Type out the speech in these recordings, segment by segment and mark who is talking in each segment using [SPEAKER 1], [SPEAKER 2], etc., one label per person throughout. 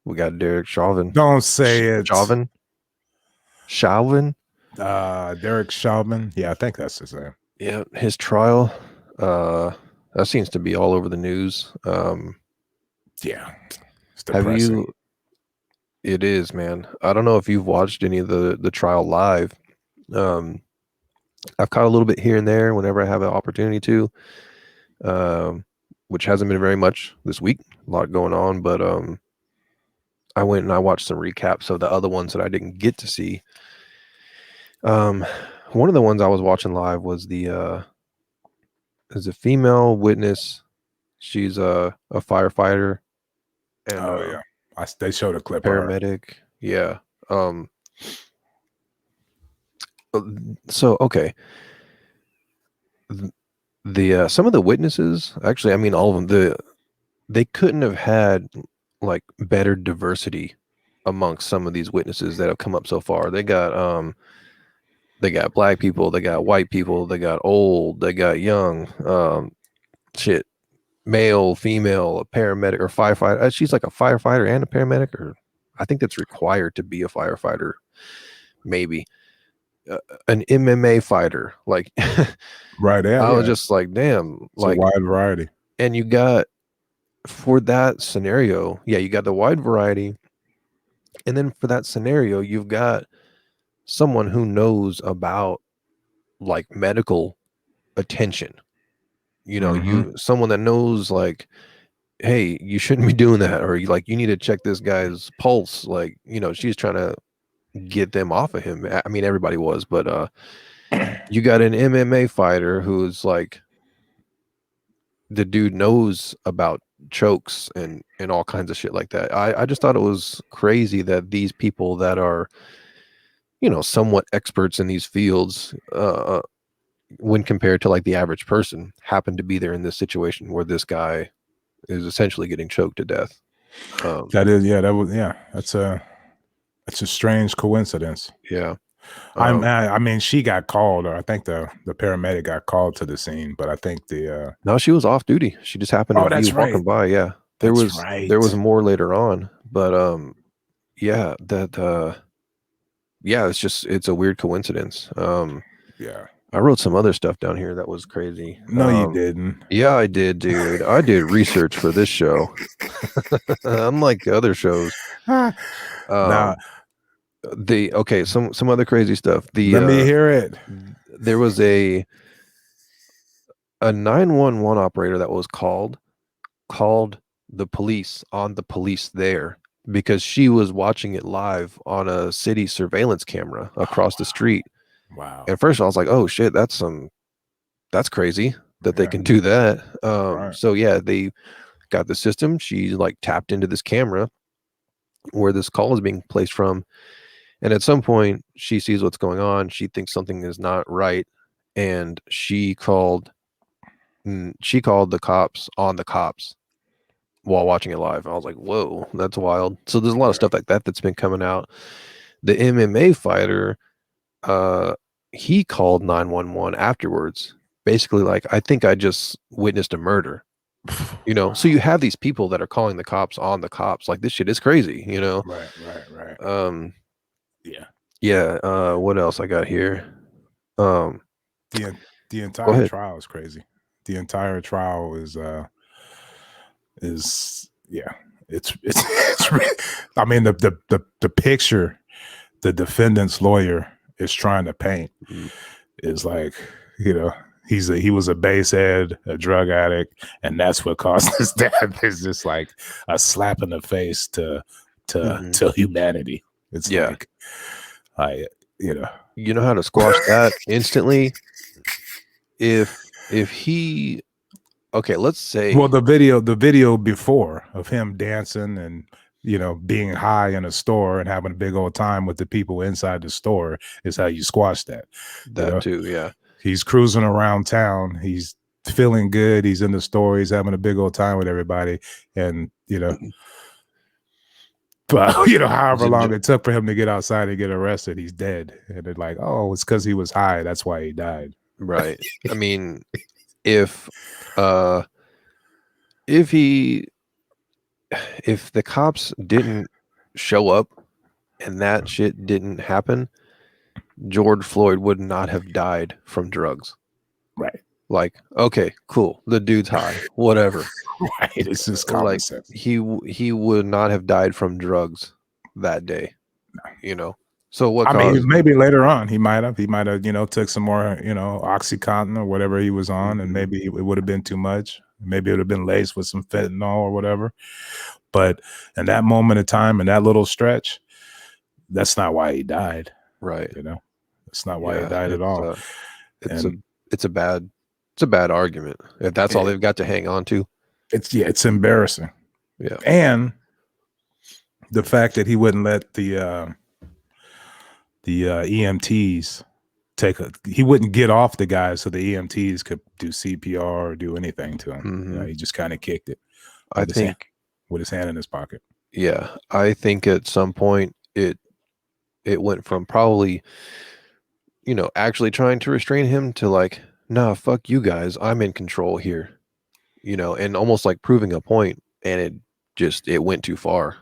[SPEAKER 1] We got Derek Chauvin.
[SPEAKER 2] Don't say it.
[SPEAKER 1] Chauvin? Chauvin?
[SPEAKER 2] Derek Chauvin. Yeah, I think that's his name.
[SPEAKER 1] Yeah, his trial. That seems to be all over the news.
[SPEAKER 2] Yeah, it's
[SPEAKER 1] Have
[SPEAKER 2] depressing.
[SPEAKER 1] you? It is, man. I don't know if you've watched any of the trial live. Um, I've caught a little bit here and there whenever I have an opportunity to, which hasn't been very much this week. A lot going on, but I went and I watched some recaps of the other ones that I didn't get to see. One of the ones I was watching live was is a female witness. She's a firefighter and
[SPEAKER 2] Oh yeah, they showed a clip of her.
[SPEAKER 1] paramedic. Yeah. So okay. The some of the witnesses, actually, I mean all of them, they couldn't have had like better diversity amongst some of these witnesses that have come up so far. They got black people, they got white people, they got old, they got young, shit, male, female, a paramedic or firefighter. She's like a firefighter and a paramedic, or I think that's required to be a firefighter. Maybe an MMA fighter. Like,
[SPEAKER 2] Right there.
[SPEAKER 1] I was
[SPEAKER 2] Yeah.
[SPEAKER 1] just like, damn,
[SPEAKER 2] It's
[SPEAKER 1] like
[SPEAKER 2] a wide variety.
[SPEAKER 1] And you got for that scenario, yeah, you got the wide variety, and then for that scenario, you've got someone who knows about like medical attention. You know, someone that knows like, hey, you shouldn't be doing that, or you need to check this guy's pulse. Like, she's trying to get them off of him. I mean, everybody was, but you got an MMA fighter who's like, the dude knows about chokes and all kinds of shit like that. I just thought it was crazy that these people that are, somewhat experts in these fields, when compared to like the average person, happen to be there in this situation where this guy is essentially getting choked to death.
[SPEAKER 2] That's a strange coincidence.
[SPEAKER 1] Yeah.
[SPEAKER 2] I mean, she got called, or I think the paramedic got called to the scene, but I think
[SPEAKER 1] No, she was off duty. She just happened to be walking by. Yeah. There was more later on, but yeah, it's a weird coincidence.
[SPEAKER 2] Yeah.
[SPEAKER 1] I wrote some other stuff down here that was crazy.
[SPEAKER 2] No, you didn't.
[SPEAKER 1] Yeah, I did, dude. I did research for this show. Unlike the other shows.
[SPEAKER 2] Now,
[SPEAKER 1] some other crazy stuff.
[SPEAKER 2] Let me hear it.
[SPEAKER 1] There was a 911 operator that was called the police on the police there because she was watching it live on a city surveillance camera across the street.
[SPEAKER 2] Wow.
[SPEAKER 1] At first I was like, oh shit, that's crazy that they can do that.
[SPEAKER 2] Right.
[SPEAKER 1] So yeah, they got the system. She like tapped into this camera where this call is being placed from. And at some point she sees what's going on. She thinks something is not right. And she called the cops on the cops while watching it live. I was like, whoa, that's wild. So there's a lot of stuff like that that's been coming out. The MMA fighter, he called 911 afterwards, basically like, I think I just witnessed a murder. So you have these people that are calling the cops on the cops. Like, this shit is crazy,
[SPEAKER 2] Right.
[SPEAKER 1] Yeah. What else I got here?
[SPEAKER 2] The entire trial is crazy. The entire trial is it's I mean, the picture the defendant's lawyer is trying to paint is like, he was a basehead, a drug addict, and that's what caused his death. It's just like a slap in the face to humanity. It's like,
[SPEAKER 1] you know how to squash that instantly. If he, okay, let's say,
[SPEAKER 2] well, the video before of him dancing and being high in a store and having a big old time with the people inside the store is how you squash that.
[SPEAKER 1] Too. Yeah.
[SPEAKER 2] He's cruising around town. He's feeling good. He's in the store. He's having a big old time with everybody. And, but, however long it took for him to get outside and get arrested, he's dead. And they're like, oh, it's because he was high. That's why he died.
[SPEAKER 1] Right. I mean, if the cops didn't show up and that shit didn't happen, George Floyd would not have died from drugs.
[SPEAKER 2] Right.
[SPEAKER 1] Like, okay, cool, the dude's high, whatever.
[SPEAKER 2] Right. It's just common
[SPEAKER 1] Like
[SPEAKER 2] sense.
[SPEAKER 1] he would not have died from drugs that day, you know. So what
[SPEAKER 2] I mean,
[SPEAKER 1] caused?
[SPEAKER 2] maybe later on he might have, took some more, Oxycontin or whatever he was on, and
[SPEAKER 1] Mhm.
[SPEAKER 2] maybe it would have been too much. Maybe it would have been laced with some fentanyl or whatever. But in that moment of time, in that little stretch, that's not why he died.
[SPEAKER 1] Right.
[SPEAKER 2] You know, that's not why he
[SPEAKER 1] Yeah.
[SPEAKER 2] died at all.
[SPEAKER 1] It's a
[SPEAKER 2] And
[SPEAKER 1] it's a bad argument if that's all
[SPEAKER 2] it,
[SPEAKER 1] they've got to hang on to.
[SPEAKER 2] it's embarrassing.
[SPEAKER 1] Yeah.
[SPEAKER 2] And the fact that he wouldn't let the EMTs he wouldn't get off the guy so the EMTs could do CPR or do anything to him.
[SPEAKER 1] Hmm.
[SPEAKER 2] He just kind of kicked it
[SPEAKER 1] I
[SPEAKER 2] with his hand,
[SPEAKER 1] think.
[SPEAKER 2] in his pocket.
[SPEAKER 1] Yeah, I think at some point it went from probably, actually trying to restrain him to like, nah, fuck you guys, I'm in control here, and almost like proving a point, and it went too far.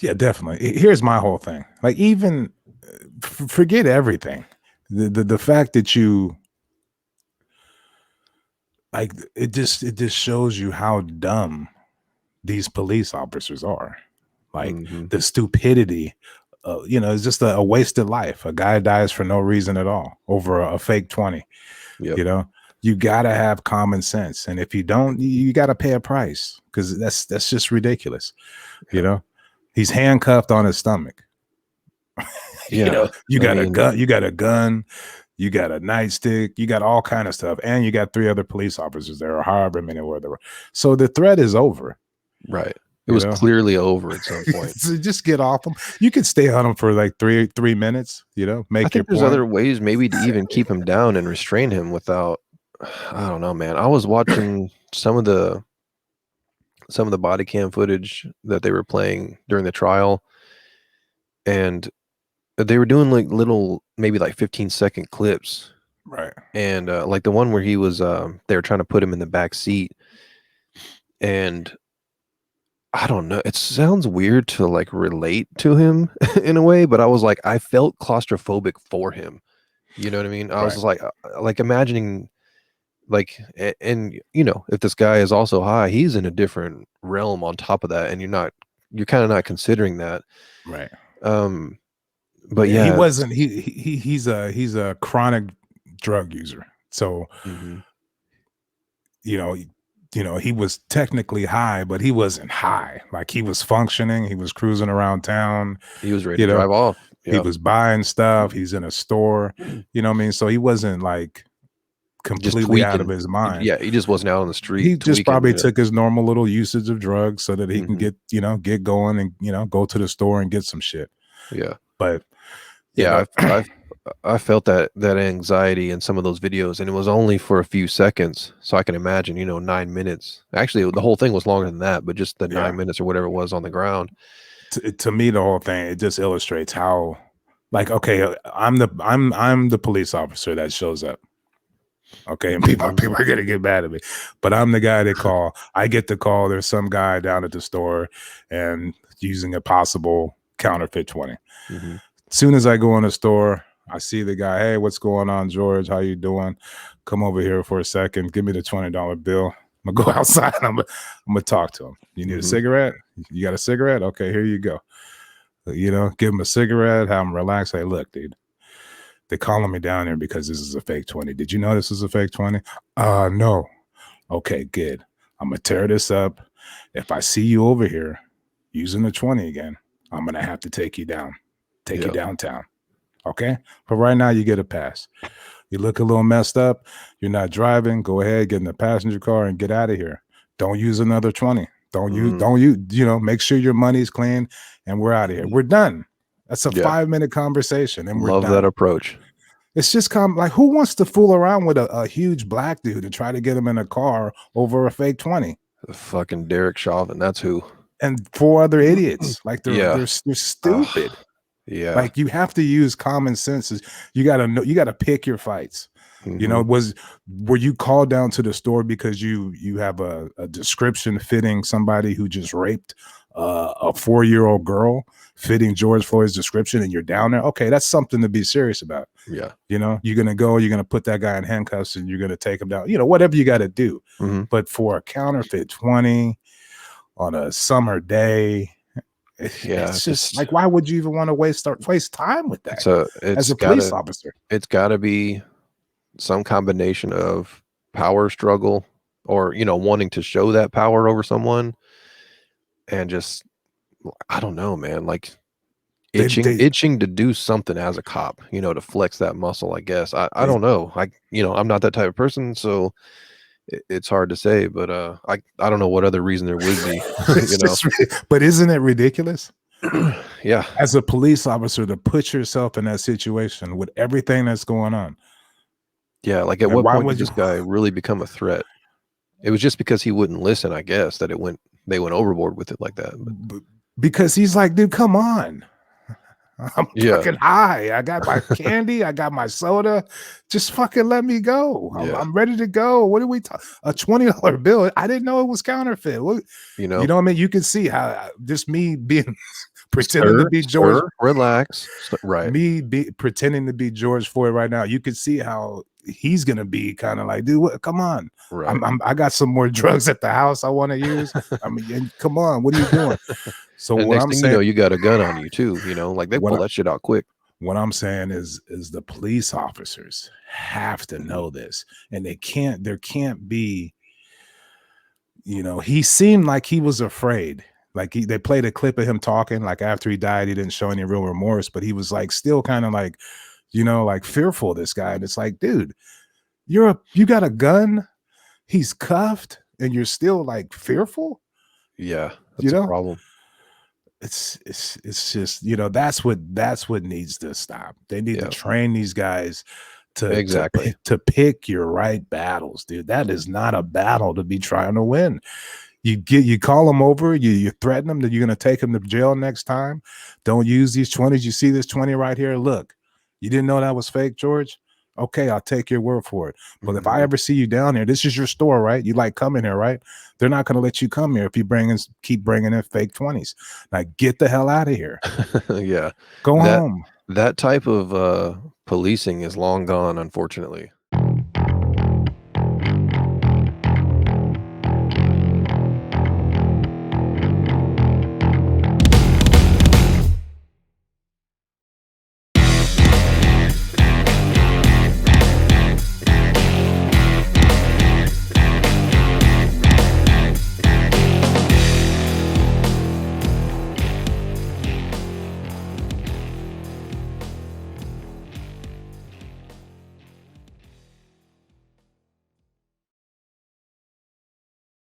[SPEAKER 2] Yeah, definitely. Here's my whole thing. Like, even forget everything. The fact that you like it just shows you how dumb these police officers are. Like,
[SPEAKER 1] Hmm.
[SPEAKER 2] the stupidity, it's just a wasted life. A guy dies for no reason at all over a fake 20.
[SPEAKER 1] Yep.
[SPEAKER 2] You know, you gotta have common sense, and if you don't, you gotta pay a price, because that's just ridiculous. You
[SPEAKER 1] Yep.
[SPEAKER 2] know, he's handcuffed on his stomach.
[SPEAKER 1] Yeah.
[SPEAKER 2] You
[SPEAKER 1] I
[SPEAKER 2] got a
[SPEAKER 1] mean,
[SPEAKER 2] gun, you got a nightstick, you got all kind of stuff, and you got 3 other police officers there, or however many were there. So the threat is over.
[SPEAKER 1] right. It
[SPEAKER 2] You
[SPEAKER 1] was
[SPEAKER 2] know,
[SPEAKER 1] clearly over at some point.
[SPEAKER 2] so just get off them. You could stay on them for like three minutes.
[SPEAKER 1] I
[SPEAKER 2] Make your
[SPEAKER 1] think there's
[SPEAKER 2] point.
[SPEAKER 1] other ways maybe to even keep him down and restrain him without. I don't know, man. I was watching some of the body cam footage that they were playing during the trial, and they were doing like little, maybe like 15-second clips,
[SPEAKER 2] Right.
[SPEAKER 1] and like the one where he was, they were trying to put him in the back seat, and I don't know. It sounds weird to like relate to him in a way, but I was like, I felt claustrophobic for him. You know what I mean? I was
[SPEAKER 2] Right.
[SPEAKER 1] just like imagining, like, and if this guy is also high, he's in a different realm on top of that, and you're kind of not considering that.
[SPEAKER 2] Right.
[SPEAKER 1] Um, but
[SPEAKER 2] Yeah, he
[SPEAKER 1] yeah,
[SPEAKER 2] wasn't. He's a chronic drug user. So
[SPEAKER 1] mhm.
[SPEAKER 2] you know, he was technically high, but he wasn't high. Like, he was functioning. He was cruising around town.
[SPEAKER 1] He was ready
[SPEAKER 2] You
[SPEAKER 1] to
[SPEAKER 2] know,
[SPEAKER 1] drive off.
[SPEAKER 2] he
[SPEAKER 1] Yeah.
[SPEAKER 2] was buying stuff. He's in a store. You know what I mean? So he wasn't like
[SPEAKER 1] Just
[SPEAKER 2] completely out of
[SPEAKER 1] tweaking.
[SPEAKER 2] his mind.
[SPEAKER 1] Yeah, he just wasn't out on the street
[SPEAKER 2] He just
[SPEAKER 1] tweaking.
[SPEAKER 2] probably
[SPEAKER 1] Yeah.
[SPEAKER 2] took his normal little usage of drugs so that he can
[SPEAKER 1] Hmm.
[SPEAKER 2] get going and go to the store and get some shit.
[SPEAKER 1] Yeah.
[SPEAKER 2] But you
[SPEAKER 1] Yeah.
[SPEAKER 2] know,
[SPEAKER 1] I felt that anxiety in some of those videos, and it was only for a few seconds. So I can imagine, 9 minutes. Actually, the whole thing was longer than that, but just the
[SPEAKER 2] yeah.
[SPEAKER 1] 9 minutes or whatever it was on the ground.
[SPEAKER 2] To me, the whole thing, it just illustrates how, like, okay, I'm the police officer that shows up. Okay, and people
[SPEAKER 1] Mhm.
[SPEAKER 2] people are gonna get mad at me, but I'm the guy they call. I get the call. There's some guy down at the store and using a possible counterfeit 20.
[SPEAKER 1] Mhm.
[SPEAKER 2] As soon as I go in the store, I see the guy. Hey, what's going on, George? How you doing? Come over here for a second. Give me the $20 bill. I'm gonna go outside. I'm gonna talk to him. You need a
[SPEAKER 1] Mhm.
[SPEAKER 2] cigarette? You got a cigarette? Okay, here you go. Give him a cigarette. Have him relax. Hey, look, dude. They're calling me down here because this is a fake 20. Did you know this is a fake 20? No. Okay, good. I'm gonna tear this up. If I see you over here using the 20 again, I'm gonna have to take you down. Take you
[SPEAKER 1] Yep.
[SPEAKER 2] downtown. Okay? But right now you get a pass. You look a little messed up. You're not driving. Go ahead, get in the passenger car and get out of here. Don't use another 20.
[SPEAKER 1] Mm.
[SPEAKER 2] Don't make sure your money's clean and we're out of here. We're done. That's a
[SPEAKER 1] Yeah.
[SPEAKER 2] 5-minute conversation and we're
[SPEAKER 1] Love that
[SPEAKER 2] done.
[SPEAKER 1] approach.
[SPEAKER 2] It's just like, who wants to fool around with a huge black dude and try to get him in a car over a fake 20?
[SPEAKER 1] Fucking Derek Chauvin. That's who.
[SPEAKER 2] And 4 other idiots. Like,
[SPEAKER 1] Yeah.
[SPEAKER 2] they're stupid.
[SPEAKER 1] Yeah.
[SPEAKER 2] Like, you have to use common sense. You gotta know, you gotta pick your fights.
[SPEAKER 1] Mhm.
[SPEAKER 2] Were you called down to the store because you have a description fitting somebody who just raped a 4-year-old girl fitting George Floyd's description, and you're down there. Okay, that's something to be serious about.
[SPEAKER 1] Yeah.
[SPEAKER 2] You're going to put that guy in handcuffs and you're going to take him down. Whatever you got to do.
[SPEAKER 1] Mm-hmm.
[SPEAKER 2] But for a counterfeit 20 on a summer day, it's just like, why would you even want to waste time with that as a police officer?
[SPEAKER 1] It's got to be some combination of power struggle or, wanting to show that power over someone, and just, I don't know, man, like itching to do something as a cop, to flex that muscle, I guess. I don't know. I'm not that type of person, so it's hard to say, but I don't know what other reason there would be.
[SPEAKER 2] But isn't it ridiculous?
[SPEAKER 1] Yeah.
[SPEAKER 2] As a police officer, to put yourself in that situation with everything that's going on.
[SPEAKER 1] Yeah, like at what point did this guy really become a threat? It was just because he wouldn't listen, I guess, that they went overboard with it like that.
[SPEAKER 2] But because he's like, dude, come on. I'm fucking high. I got my candy. I got my soda. Just fucking let me go. I'm ready to go. What are we talking? A $20 bill. I didn't know it was counterfeit. You know what I mean? You can see how just me being pretending to be George.
[SPEAKER 1] Relax. Right.
[SPEAKER 2] Me pretending to be George Floyd right now. You can see how he's gonna be kind of like, dude, come on. Right. I got some more drugs at the house I want to use. I mean, come on, what are you doing? So
[SPEAKER 1] and
[SPEAKER 2] what I'm saying,
[SPEAKER 1] you got a gun on you too. Like they pull that shit out quick.
[SPEAKER 2] What I'm saying is the police officers have to know this, and there can't be. He seemed like he was afraid. Like they played a clip of him talking, like after he died, he didn't show any real remorse, but he was like still kind of like, like fearful of this guy. And it's like, dude, you got a gun, he's cuffed, and you're still like fearful.
[SPEAKER 1] Yeah, that's a problem.
[SPEAKER 2] It's just, that's what needs to stop. They need to train these guys to pick your right battles, dude. That is not a battle to be trying to win. You call them over, you threaten them that you're going to take them to jail next time. Don't use these 20s. You see this 20 right here? Look, you didn't know that was fake, George? Okay, I'll take your word for it. But if I ever see you down here, this is your store, right? You like coming here, right? They're not going to let you come here if you keep bringing in fake 20s. Like, get the hell out of here.
[SPEAKER 1] Yeah.
[SPEAKER 2] Go home.
[SPEAKER 1] That type of policing is long gone, unfortunately.